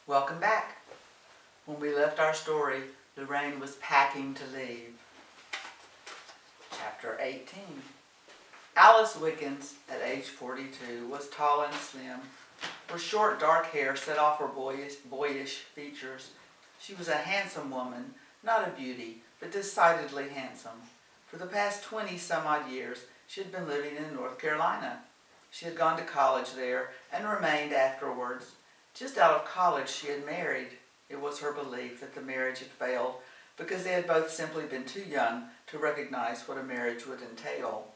Welcome back. When we left our story, Lorraine was packing to leave. Chapter 18. Alice Wickens, at age 42, was tall and slim. Her short dark hair set off her boyish features. She was a handsome woman, not a beauty, but decidedly handsome. For the past 20-some-odd years, she had been living in North Carolina. She had gone to college there and remained afterwards. Just out of college, she had married. It was her belief that the marriage had failed because they had both simply been too young to recognize what a marriage would entail.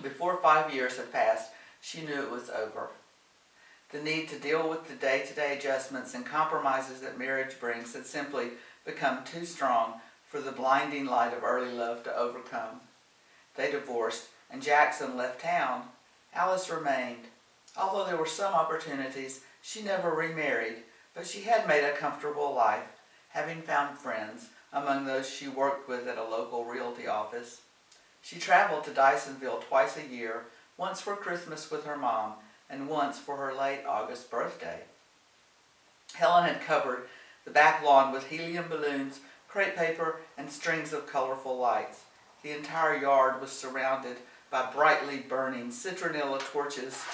Before 5 years had passed, she knew it was over. The need to deal with the day-to-day adjustments and compromises that marriage brings had simply become too strong for the blinding light of early love to overcome. They divorced, and Jackson left town. Alice remained. Although there were some opportunities, she never remarried, but she had made a comfortable life, having found friends among those she worked with at a local realty office. She traveled to Dysonville twice a year, once for Christmas with her mom, and once for her late August birthday. Helen had covered the back lawn with helium balloons, crepe paper, and strings of colorful lights. The entire yard was surrounded by brightly burning citronella torches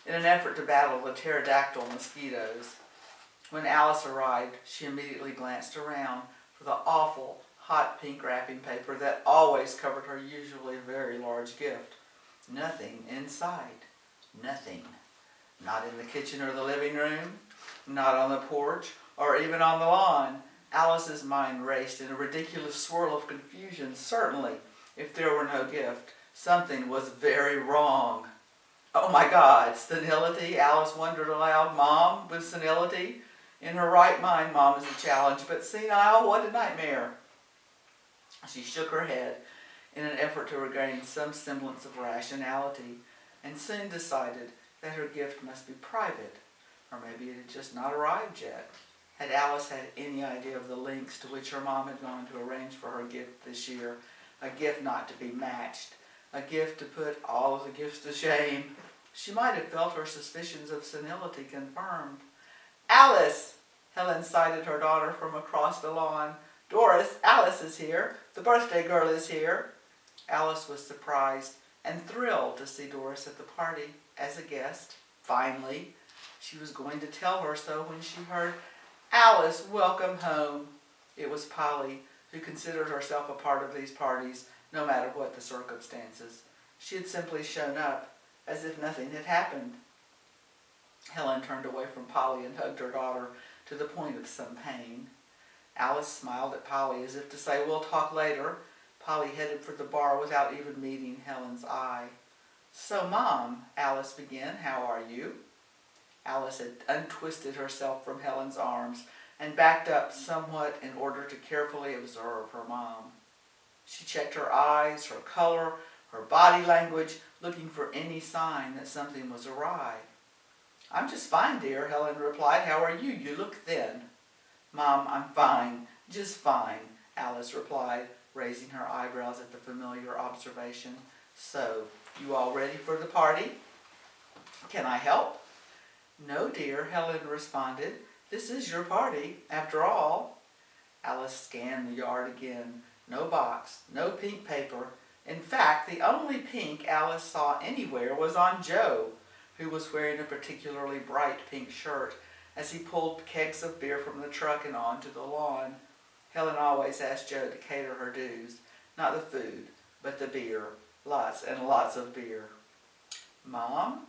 in an effort to battle the pterodactyl mosquitoes. When Alice arrived, she immediately glanced around for the awful hot pink wrapping paper that always covered her usually very large gift. Nothing inside. Nothing. Not in the kitchen or the living room, not on the porch, or even on the lawn. Alice's mind raced in a ridiculous swirl of confusion. Certainly, if there were no gift, something was very wrong. Oh my God, senility? Alice wondered aloud. Mom with senility? In her right mind, Mom is a challenge, but senile, what a nightmare. She shook her head in an effort to regain some semblance of rationality, and soon decided that her gift must be private, or maybe it had just not arrived yet. Had Alice had any idea of the lengths to which her mom had gone to arrange for her gift this year, a gift not to be matched, a gift to put all of the gifts to shame, she might have felt her suspicions of senility confirmed. Alice! Helen sighted her daughter from across the lawn. Doris, Alice is here. The birthday girl is here. Alice was surprised and thrilled to see Doris at the party as a guest. Finally, she was going to tell her so when she heard, Alice, welcome home. It was Polly, who considered herself a part of these parties, no matter what the circumstances. She had simply shown up, as if nothing had happened. Helen turned away from Polly and hugged her daughter to the point of some pain. Alice smiled at Polly as if to say, we'll talk later. Polly headed for the bar without even meeting Helen's eye. So, Mom, Alice began, how are you? Alice had untwisted herself from Helen's arms and backed up somewhat in order to carefully observe her mom. She checked her eyes, her color, her body language, looking for any sign that something was awry. I'm just fine, dear, Helen replied. How are you? You look thin. Mom, I'm fine, just fine, Alice replied, raising her eyebrows at the familiar observation. So, you all ready for the party? Can I help? No, dear, Helen responded. This is your party, after all. Alice scanned the yard again. No box, no pink paper. In fact, the only pink Alice saw anywhere was on Joe, who was wearing a particularly bright pink shirt as he pulled kegs of beer from the truck and onto the lawn. Helen always asked Joe to cater her dues, not the food, but the beer. Lots and lots of beer. Mom,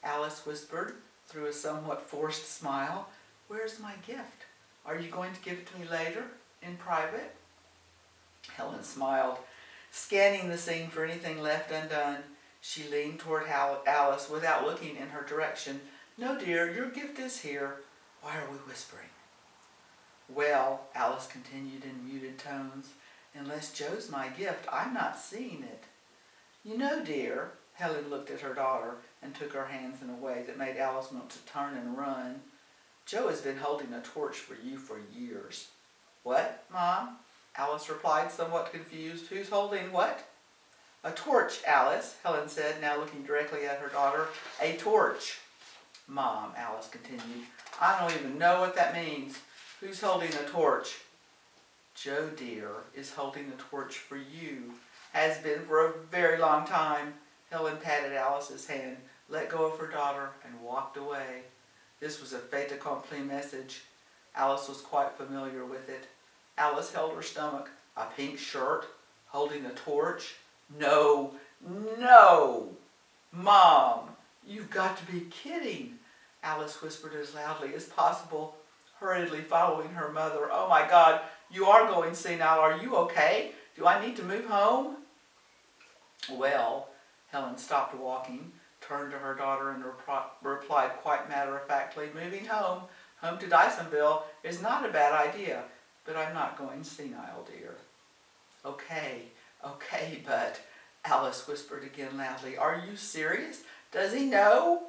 Alice whispered through a somewhat forced smile, where's my gift? Are you going to give it to me later, in private? Helen smiled, scanning the scene for anything left undone. She leaned toward Alice without looking in her direction. No, dear, your gift is here. Why are we whispering? Well, Alice continued in muted tones, unless Joe's my gift, I'm not seeing it. You know, dear, Helen looked at her daughter and took her hands in a way that made Alice want to turn and run. Joe has been holding a torch for you for years. What, Mom? Alice replied, somewhat confused. Who's holding what? A torch, Alice, Helen said, now looking directly at her daughter. A torch. Mom, Alice continued, I don't even know what that means. Who's holding a torch? Joe, dear, is holding a torch for you. Has been for a very long time. Helen patted Alice's hand, let go of her daughter, and walked away. This was a fait accompli message. Alice was quite familiar with it. Alice held her stomach. A pink shirt? Holding a torch? No, no! Mom, you've got to be kidding. Alice whispered as loudly as possible, hurriedly following her mother. Oh my God, you are going senile. Are you okay? Do I need to move home? Well, Helen stopped walking, turned to her daughter and replied quite matter-of-factly, moving home to Dysonville is not a bad idea, but I'm not going senile, dear. Okay, but, Alice whispered again loudly, are you serious? Does he know?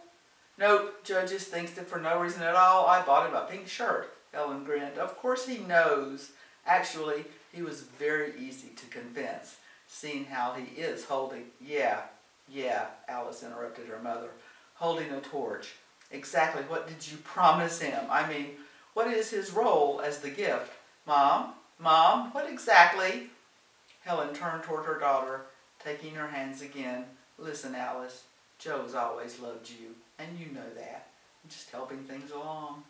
Nope, Joe just thinks that for no reason at all I bought him a pink shirt. Helen grinned. Of course he knows. Actually, he was very easy to convince, seeing how he is holding... Yeah, Alice interrupted her mother. Holding a torch. Exactly what did you promise him? I mean, what is his role as the gift? Mom, what exactly? Helen turned toward her daughter, taking her hands again. Listen, Alice, Joe's always loved you, and you know that. I'm just helping things along.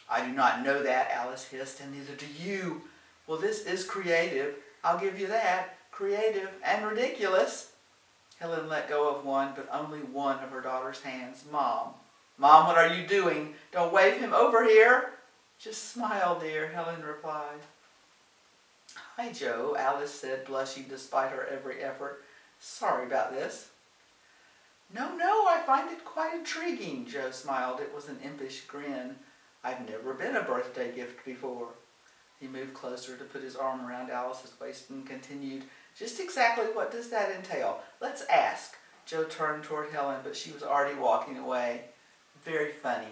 I do not know that, Alice hissed, and neither do you. Well, this is creative. I'll give you that. Creative and ridiculous. Helen let go of one, but only one of her daughter's hands. Mom, what are you doing? Don't wave him over here. Just smile, dear, Helen replied. Hi, Joe, Alice said, blushing despite her every effort. Sorry about this. No, I find it quite intriguing, Joe smiled. It was an impish grin. I've never been a birthday gift before. He moved closer to put his arm around Alice's waist and continued, just exactly what does that entail? Let's ask. Joe turned toward Helen, but she was already walking away. Very funny.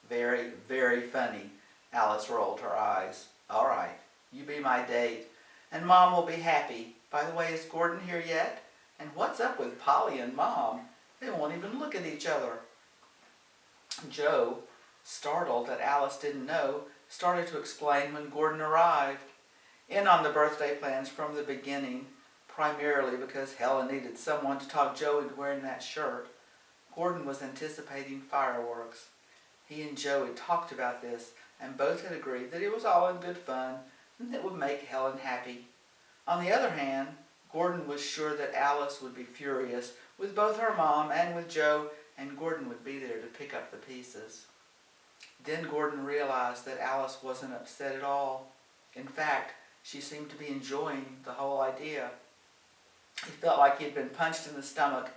Very, very funny. Alice rolled her eyes. All right, you be my date, and Mom will be happy. By the way, is Gordon here yet? And what's up with Polly and Mom? They won't even look at each other. Joe, startled that Alice didn't know, started to explain when Gordon arrived. In on the birthday plans from the beginning, primarily because Helen needed someone to talk Joe into wearing that shirt. Gordon was anticipating fireworks. He and Joe had talked about this, and both had agreed that it was all in good fun and that would make Helen happy. On the other hand, Gordon was sure that Alice would be furious with both her mom and with Joe, and Gordon would be there to pick up the pieces. Then Gordon realized that Alice wasn't upset at all. In fact, she seemed to be enjoying the whole idea. He felt like he had been punched in the stomach.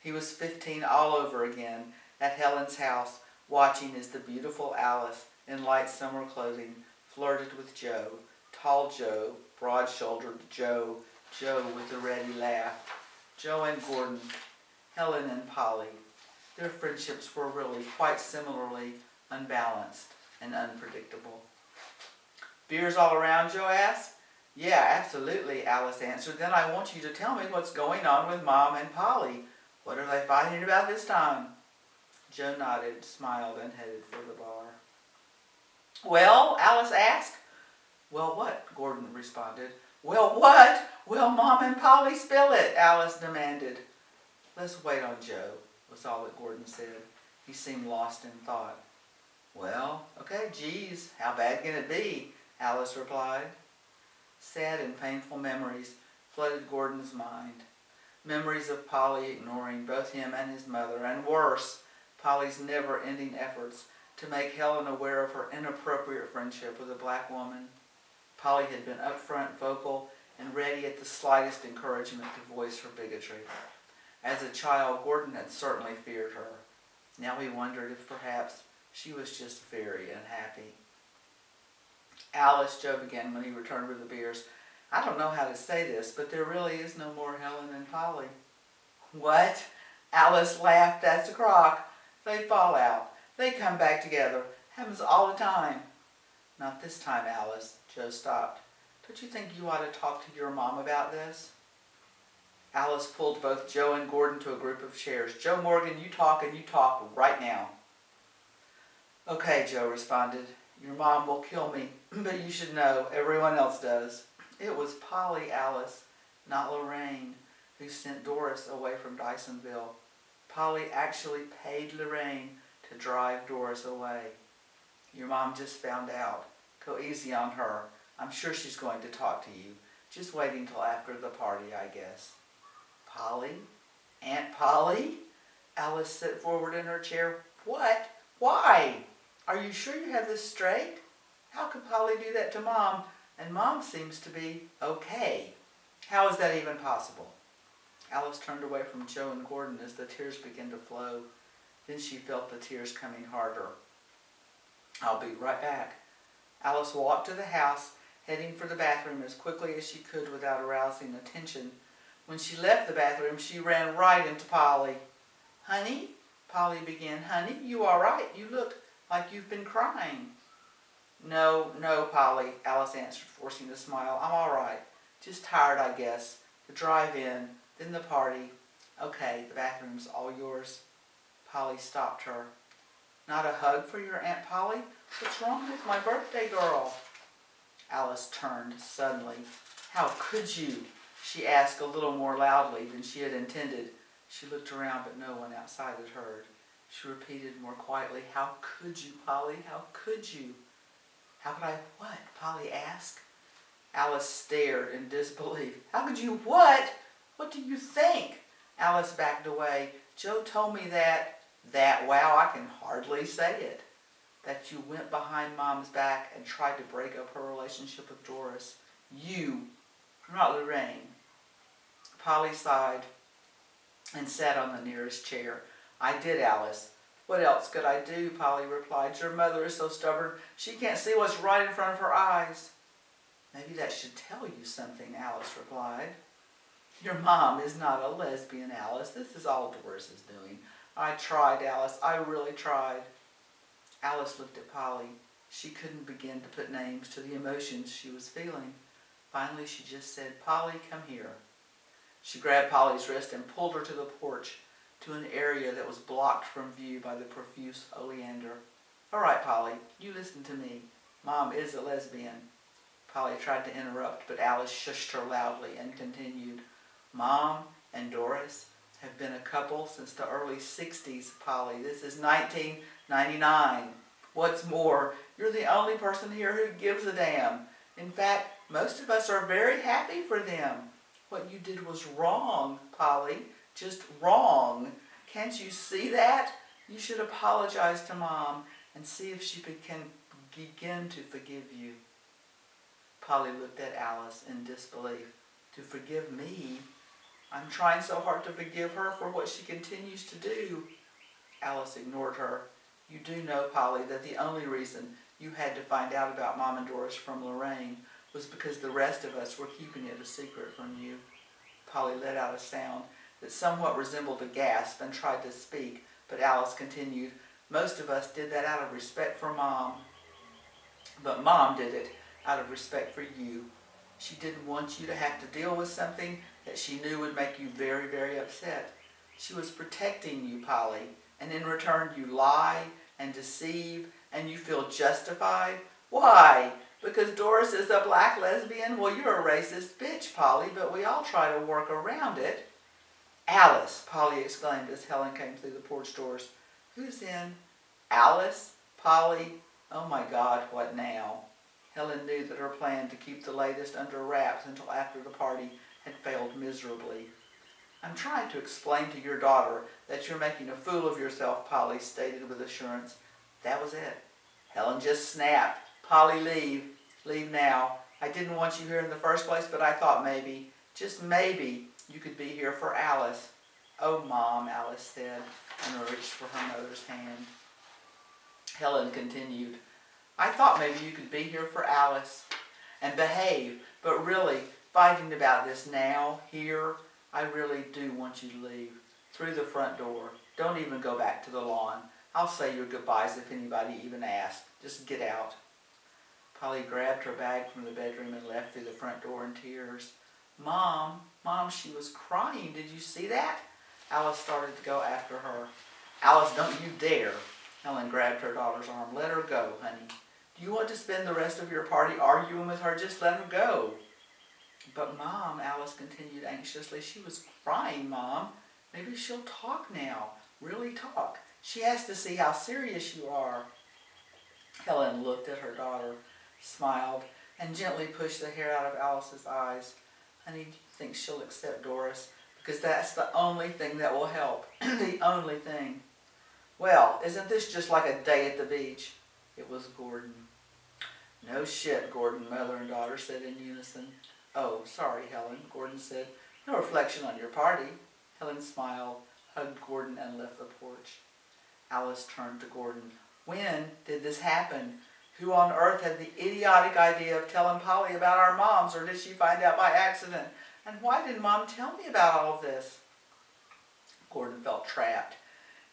He was 15 all over again at Helen's house, watching as the beautiful Alice in light summer clothing flirted with Joe, tall Joe, broad-shouldered Joe, Joe with the ready laugh. Joe and Gordon, Helen and Polly. Their friendships were really quite similarly unbalanced and unpredictable. Beers all around, Joe asked. Yeah, absolutely, Alice answered. Then I want you to tell me what's going on with Mom and Polly. What are they fighting about this time? Joe nodded, smiled, and headed for the bar. Well, Alice asked. Well, what? Gordon responded. Well, what? Well, Mom and Polly, spill it, Alice demanded. Let's wait on Joe, was all that Gordon said. He seemed lost in thought. Well, okay, geez, how bad can it be? Alice replied. Sad and painful memories flooded Gordon's mind. Memories of Polly ignoring both him and his mother, and worse, Polly's never-ending efforts to make Helen aware of her inappropriate friendship with a black woman. Polly had been upfront, vocal, and ready at the slightest encouragement to voice her bigotry. As a child, Gordon had certainly feared her. Now he wondered if perhaps she was just very unhappy. Alice, Joe began when he returned with the beers. I don't know how to say this, but there really is no more Helen and Polly. What? Alice laughed. That's a crock. They fall out. They come back together. Happens all the time. Not this time, Alice. Joe stopped. Don't you think you ought to talk to your mom about this? Alice pulled both Joe and Gordon to a group of chairs. Joe Morgan, you talk, and you talk right now. Okay, Joe responded. Your mom will kill me, but you should know, everyone else does. It was Polly, Alice, not Lorraine, who sent Doris away from Dysonville. Polly actually paid Lorraine to drive Doris away. Your mom just found out. Go easy on her. I'm sure she's going to talk to you. Just waiting till after the party, I guess. Polly? Aunt Polly? Alice sat forward in her chair. What? Why? Are you sure you have this straight? How could Polly do that to Mom? And Mom seems to be okay. How is that even possible? Alice turned away from Joe and Gordon as the tears began to flow. Then she felt the tears coming harder. I'll be right back. Alice walked to the house, heading for the bathroom as quickly as she could without arousing attention. When she left the bathroom, she ran right into Polly. Honey? Polly began. Honey, you all right? You look like you've been crying. No, Polly, Alice answered, forcing a smile. I'm all right. Just tired, I guess. The drive-in, then the party. Okay, the bathroom's all yours. Polly stopped her. Not a hug for your Aunt Polly? What's wrong with my birthday girl? Alice turned suddenly. How could you? She asked a little more loudly than she had intended. She looked around, but no one outside had heard. She repeated more quietly, How could you, Polly? How could you? How could I what? Polly asked. Alice stared in disbelief. How could you what? What do you think? Alice backed away. Joe told me that, wow, I can hardly say it, that you went behind Mom's back and tried to break up her relationship with Doris. You, not Lorraine. Polly sighed and sat on the nearest chair. I did, Alice. What else could I do? Polly replied. Your mother is so stubborn, she can't see what's right in front of her eyes. Maybe that should tell you something, Alice replied. Your mom is not a lesbian, Alice. This is all Doris is doing. I tried, Alice. I really tried. Alice looked at Polly. She couldn't begin to put names to the emotions she was feeling. Finally, she just said, Polly, come here. She grabbed Polly's wrist and pulled her to the porch, to an area that was blocked from view by the profuse oleander. All right, Polly, you listen to me. Mom is a lesbian. Polly tried to interrupt, but Alice shushed her loudly and continued. Mom and Doris have been a couple since the early 60s, Polly. This is 1999. What's more, you're the only person here who gives a damn. In fact, most of us are very happy for them. What you did was wrong, Polly. Just wrong. Can't you see that? You should apologize to Mom and see if she can begin to forgive you. Polly looked at Alice in disbelief. To forgive me? I'm trying so hard to forgive her for what she continues to do. Alice ignored her. You do know, Polly, that the only reason you had to find out about Mom and Doris from Lorraine was because the rest of us were keeping it a secret from you. Polly let out a sound that somewhat resembled a gasp and tried to speak, but Alice continued, Most of us did that out of respect for Mom. But Mom did it out of respect for you. She didn't want you to have to deal with something that she knew would make you very, very upset. She was protecting you, Polly, and in return you lie and deceive and you feel justified. Why? Because Doris is a black lesbian? Well, you're a racist bitch, Polly, but we all try to work around it. Alice, Polly exclaimed as Helen came through the porch doors. Who's in? Alice? Polly? Oh my God, what now? Helen knew that her plan to keep the latest under wraps until after the party had failed miserably. I'm trying to explain to your daughter that you're making a fool of yourself, Polly stated with assurance. That was it. Helen just snapped. Polly, leave. Leave now. I didn't want you here in the first place, but I thought maybe, just maybe, you could be here for Alice. Oh, Mom, Alice said, and reached for her mother's hand. Helen continued, I thought maybe you could be here for Alice and behave, but really, fighting about this now, here, I really do want you to leave. Through the front door. Don't even go back to the lawn. I'll say your goodbyes if anybody even asks. Just get out. Polly grabbed her bag from the bedroom and left through the front door in tears. Mom, she was crying. Did you see that? Alice started to go after her. Alice, don't you dare. Helen grabbed her daughter's arm. Let her go, honey. Do you want to spend the rest of your party arguing with her? Just let her go. But Mom, Alice continued anxiously, she was crying, Mom. Maybe she'll talk now. Really talk. She has to see how serious you are. Helen looked at her daughter, smiled, and gently pushed the hair out of Alice's eyes. Honey, do you think she'll accept Doris? Because that's the only thing that will help. The only thing. Well, isn't this just like a day at the beach? It was Gordon. No shit, Gordon, mother and daughter said in unison. Oh, sorry, Helen, Gordon said. No reflection on your party. Helen smiled, hugged Gordon, and left the porch. Alice turned to Gordon. When did this happen? Who on earth had the idiotic idea of telling Polly about our moms, or did she find out by accident? And why did Mom tell me about all of this? Gordon felt trapped.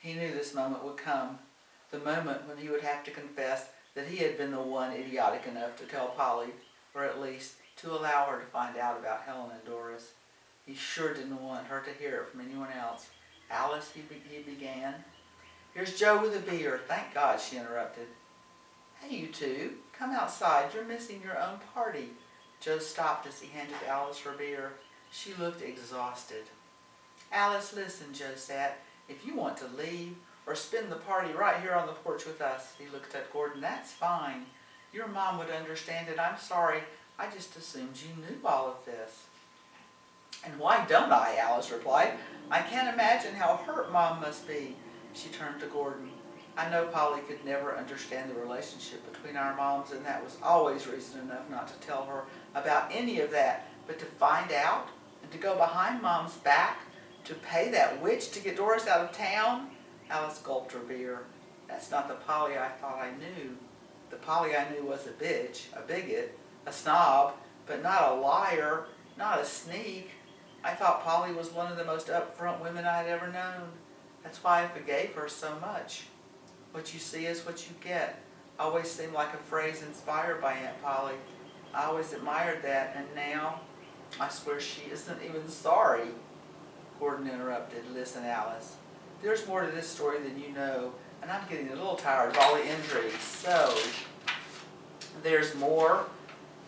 He knew this moment would come, the moment when he would have to confess that he had been the one idiotic enough to tell Polly, or at least to allow her to find out about Helen and Doris. He sure didn't want her to hear it from anyone else. Alice, he began. Here's Joe with a beer. Thank God, she interrupted. Hey, you two, come outside. You're missing your own party. Joe stopped as he handed Alice her beer. She looked exhausted. Alice, listen, Joe said. If you want to leave or spend the party right here on the porch with us, he looked at Gordon, that's fine. Your mom would understand it. I'm sorry. I just assumed you knew all of this. And why don't I? Alice replied. I can't imagine how hurt Mom must be. She turned to Gordon. I know Polly could never understand the relationship between our moms, and that was always reason enough not to tell her about any of that. But to find out and to go behind Mom's back, to pay that witch to get Doris out of town? Alice gulped her beer. That's not the Polly I thought I knew. The Polly I knew was a bitch, a bigot, a snob, but not a liar, not a sneak. I thought Polly was one of the most upfront women I had ever known. That's why I forgave her so much. What you see is what you get. Always seemed like a phrase inspired by Aunt Polly. I always admired that, and now I swear she isn't even sorry. Gordon interrupted. Listen, Alice, there's more to this story than you know, and I'm getting a little tired of all the intrigue. So, there's more?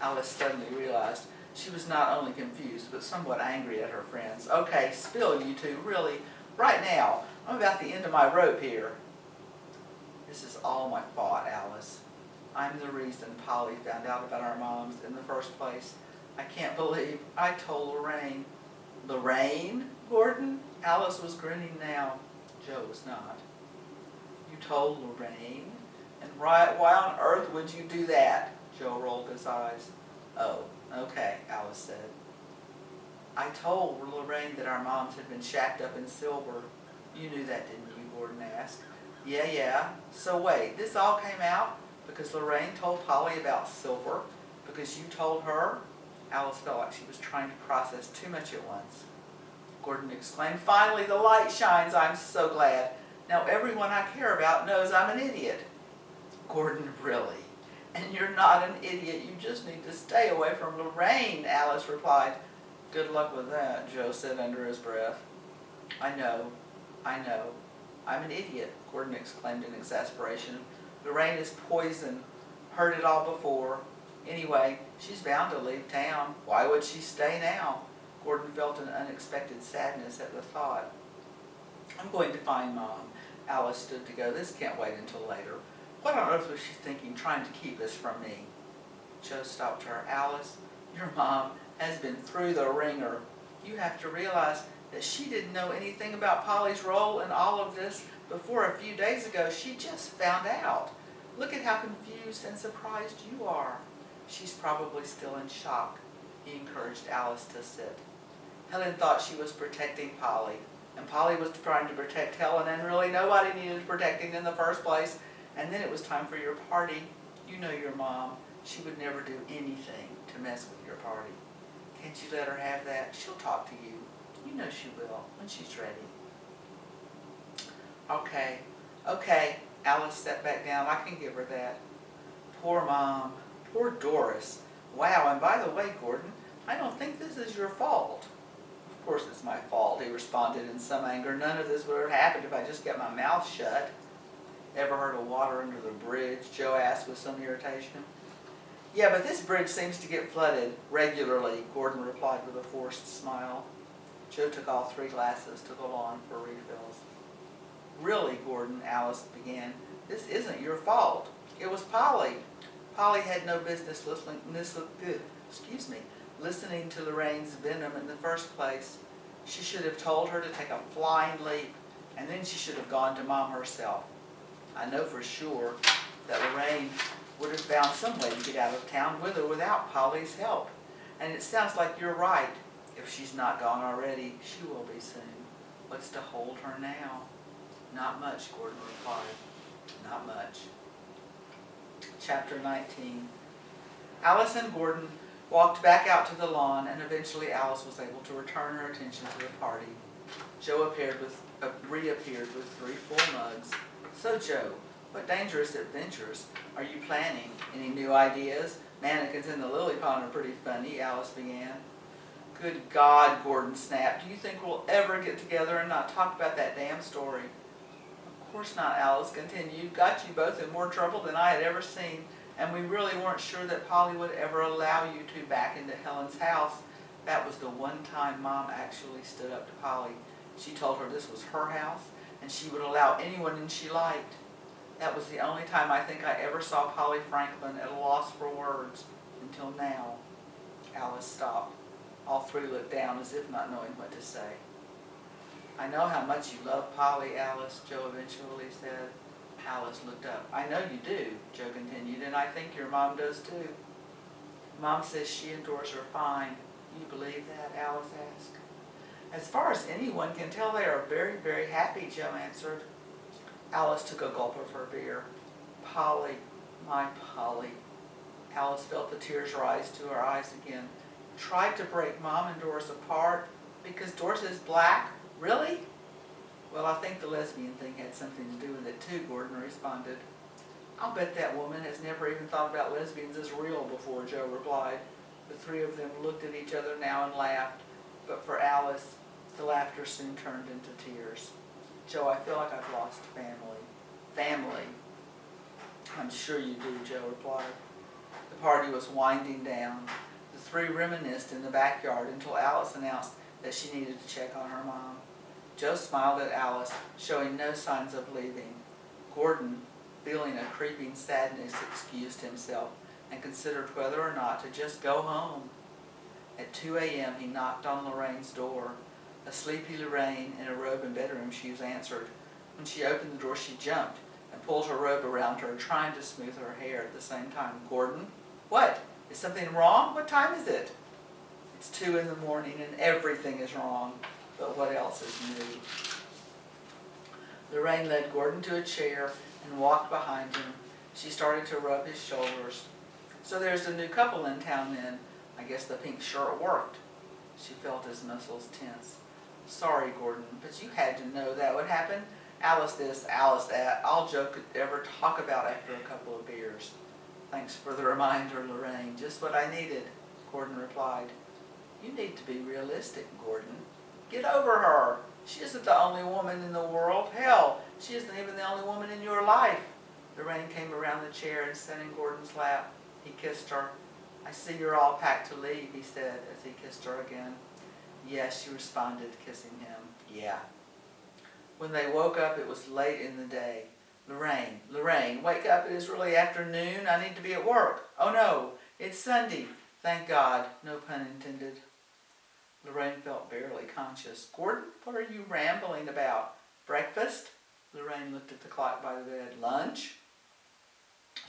Alice suddenly realized she was not only confused, but somewhat angry at her friends. Okay, spill, you two, really, right now. I'm about the end of my rope here. This is all my fault, Alice. I'm the reason Polly found out about our moms in the first place. I can't believe I told Lorraine. Lorraine, Gordon? Alice was grinning now. Joe was not. You told Lorraine? And why on earth would you do that? Joe rolled his eyes. Oh, okay, Alice said. I told Lorraine that our moms had been shacked up in silver. You knew that, didn't you? Gordon asked. Yeah. So wait, this all came out because Lorraine told Polly about silver? Because you told her? Alice felt like she was trying to process too much at once. Gordon exclaimed, finally the light shines, I'm so glad. Now everyone I care about knows I'm an idiot. Gordon, really? And you're not an idiot, you just need to stay away from Lorraine, Alice replied. Good luck with that, Joe said under his breath. I know. I'm an idiot, Gordon exclaimed in exasperation. Lorraine is poison. Heard it all before. Anyway, she's bound to leave town. Why would she stay now? Gordon felt an unexpected sadness at the thought. I'm going to find Mom. Alice stood to go. This can't wait until later. What on earth was she thinking, trying to keep this from me? Joe stopped her. Alice, your mom has been through the ringer. You have to realize that she didn't know anything about Polly's role in all of this before a few days ago. She just found out. Look at how confused and surprised you are. She's probably still in shock. He encouraged Alice to sit. Helen thought she was protecting Polly, and Polly was trying to protect Helen, and really nobody needed protecting in the first place. And then it was time for your party. You know your mom. She would never do anything to mess with your party. Can't you let her have that? She'll talk to you. You know she will, when she's ready. Okay, Alice sat back down. I can give her that. Poor Mom. Poor Doris. Wow, and by the way, Gordon, I don't think this is your fault. Of course it's my fault, he responded in some anger. None of this would have happened if I just kept my mouth shut. Ever heard of water under the bridge? Joe asked with some irritation. Yeah, but this bridge seems to get flooded regularly, Gordon replied with a forced smile. Joe took all 3 glasses to the lawn for refills. Really, Gordon, Alice began, this isn't your fault. It was Polly. Polly had no business listening to Lorraine's venom in the first place. She should have told her to take a flying leap, and then she should have gone to Mom herself. I know for sure that Lorraine would have found some way to get out of town with or without Polly's help. And it sounds like you're right. If she's not gone already, she will be soon. What's to hold her now? Not much, Gordon replied. Not much. Chapter 19. Alice and Gordon walked back out to the lawn, and eventually Alice was able to return her attention to the party. Joe reappeared with 3 full mugs. So Joe, what dangerous adventures are you planning? Any new ideas? Mannequins in the lily pond are pretty funny, Alice began. Good God, Gordon snapped. Do you think we'll ever get together and not talk about that damn story? Of course not, Alice continued. Got you both in more trouble than I had ever seen, and we really weren't sure that Polly would ever allow you two back into Helen's house. That was the one time Mom actually stood up to Polly. She told her this was her house, and she would allow anyone in she liked. That was the only time I think I ever saw Polly Franklin at a loss for words, until now. Alice stopped. All 3 looked down as if not knowing what to say. I know how much you love Polly, Alice, Joe eventually said. Alice looked up. I know you do, Joe continued, and I think your Mom does too. Mom says she and Doris are fine. Do you believe that? Alice asked. As far as anyone can tell, they are very, very happy, Joe answered. Alice took a gulp of her beer. Polly, my Polly. Alice felt the tears rise to her eyes again. Tried to break Mom and Doris apart because Doris is black? Really? Well, I think the lesbian thing had something to do with it too, Gordon responded. I'll bet that woman has never even thought about lesbians as real before, Joe replied. The 3 of them looked at each other now and laughed, but for Alice, the laughter soon turned into tears. Joe, I feel like I've lost family. Family? I'm sure you do, Joe replied. The party was winding down. The 3 reminisced in the backyard until Alice announced that she needed to check on her Mom. Joe smiled at Alice, showing no signs of leaving. Gordon, feeling a creeping sadness, excused himself and considered whether or not to just go home. At 2 a.m. he knocked on Lorraine's door. A sleepy Lorraine in a robe and bedroom shoes answered. When she opened the door, she jumped and pulled her robe around her, trying to smooth her hair at the same time. Gordon? What? Is something wrong? What time is it? It's 2 in the morning and everything is wrong. But what else is new? Lorraine led Gordon to a chair and walked behind him. She started to rub his shoulders. So there's a new couple in town then. I guess the pink shirt worked. She felt his muscles tense. Sorry, Gordon, but you had to know that would happen. Alice this, Alice that. All Joe could ever talk about after a couple of beers. Thanks for the reminder, Lorraine. Just what I needed, Gordon replied. You need to be realistic, Gordon. Get over her. She isn't the only woman in the world. Hell, she isn't even the only woman in your life. Lorraine came around the chair and sat in Gordon's lap. He kissed her. I see you're all packed to leave, he said as he kissed her again. Yes, she responded, kissing him. Yeah. When they woke up, it was late in the day. Lorraine, wake up. It is really afternoon. I need to be at work. Oh no, it's Sunday. Thank God. No pun intended. Lorraine felt barely conscious. Gordon, what are you rambling about? Breakfast? Lorraine looked at the clock by the bed. Lunch?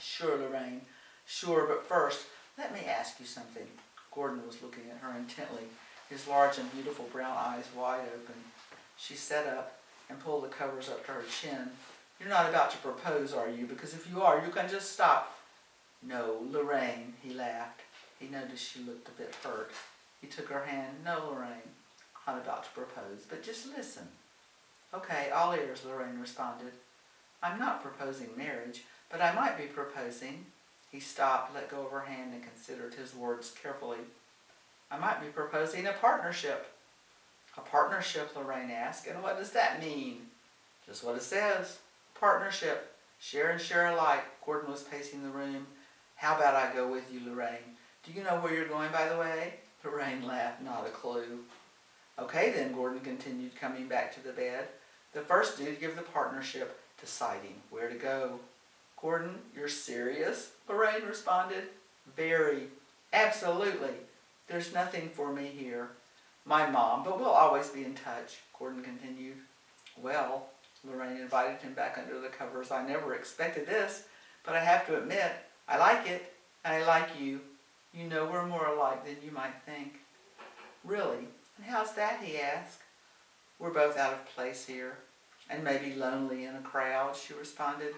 Sure, Lorraine. Sure, but first, let me ask you something. Gordon was looking at her intently, his large and beautiful brown eyes wide open. She sat up and pulled the covers up to her chin. You're not about to propose, are you? Because if you are, you can just stop. No, Lorraine, he laughed. He noticed she looked a bit hurt. He took her hand. No, Lorraine, I'm not about to propose, but just listen. Okay, all ears, Lorraine responded. I'm not proposing marriage, but I might be proposing. He stopped, let go of her hand, and considered his words carefully. I might be proposing a partnership. A partnership, Lorraine asked, and what does that mean? Just what it says. Partnership. Share and share alike. Gordon was pacing the room. How about I go with you, Lorraine? Do you know where you're going, by the way? Lorraine laughed. Not a clue. Okay then, Gordon continued, coming back to the bed. The first duty of the partnership, deciding where to go. Gordon, you're serious? Lorraine responded. Very. Absolutely. There's nothing for me here. My mom, but we'll always be in touch, Gordon continued. Well, Lorraine invited him back under the covers. I never expected this, but I have to admit, I like it, and I like you. You know we're more alike than you might think. Really? And how's that, he asked. We're both out of place here, and maybe lonely in a crowd, she responded.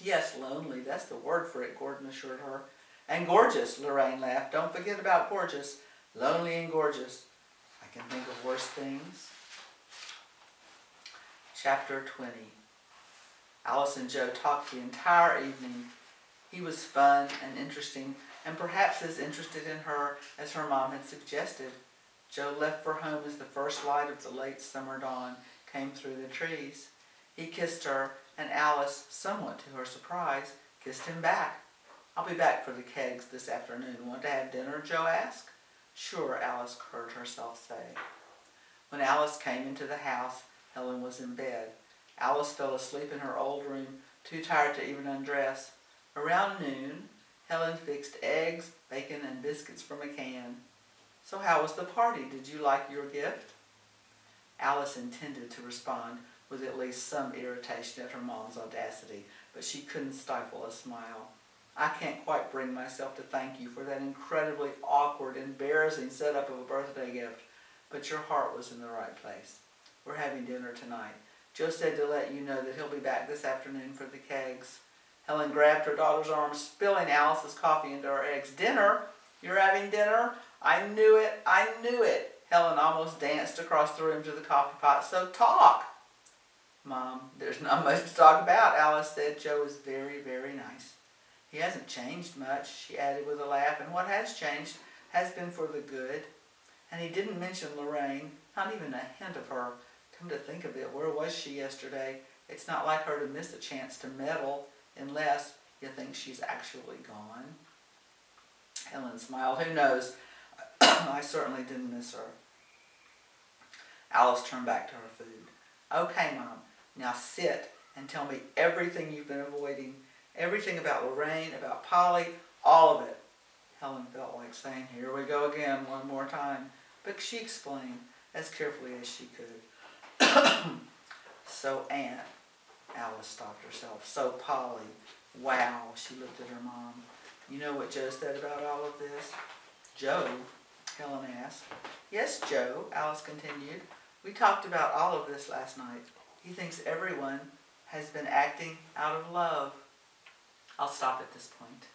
Yes, lonely, that's the word for it, Gordon assured her. And gorgeous, Lorraine laughed. Don't forget about gorgeous. Lonely and gorgeous. I can think of worse things. Chapter 20. Alice and Joe talked the entire evening. He was fun and interesting, and perhaps as interested in her as her mom had suggested. Joe left for home as the first light of the late summer dawn came through the trees. He kissed her, and Alice, somewhat to her surprise, kissed him back. I'll be back for the kegs this afternoon. Want to have dinner? Joe asked. Sure, Alice heard herself say. When Alice came into the house, Helen was in bed. Alice fell asleep in her old room, too tired to even undress. Around noon, Helen fixed eggs, bacon, and biscuits from a can. So how was the party? Did you like your gift? Alice intended to respond with at least some irritation at her mom's audacity, but she couldn't stifle a smile. I can't quite bring myself to thank you for that incredibly awkward, embarrassing setup of a birthday gift, but your heart was in the right place. We're having dinner tonight. Joe said to let you know that he'll be back this afternoon for the kegs. Helen grabbed her daughter's arm, spilling Alice's coffee into her eggs. Dinner? You're having dinner? I knew it. I knew it. Helen almost danced across the room to the coffee pot. So talk. Mom, there's not much to talk about, Alice said. Joe is very, very nice. He hasn't changed much, she added with a laugh, and what has changed has been for the good. And he didn't mention Lorraine, not even a hint of her. Come to think of it, where was she yesterday? It's not like her to miss a chance to meddle, unless you think she's actually gone. Helen smiled. Who knows? I certainly didn't miss her. Alice turned back to her food. Okay, Mom, now sit and tell me everything you've been avoiding. Everything about Lorraine, about Polly, all of it. Helen felt like saying, here we go again, one more time. But she explained as carefully as she could. So Aunt, Alice stopped herself. So Polly, wow, she looked at her mom. You know what Joe said about all of this? Joe? Helen asked. Yes, Joe, Alice continued. We talked about all of this last night. He thinks everyone has been acting out of love. I'll stop at this point.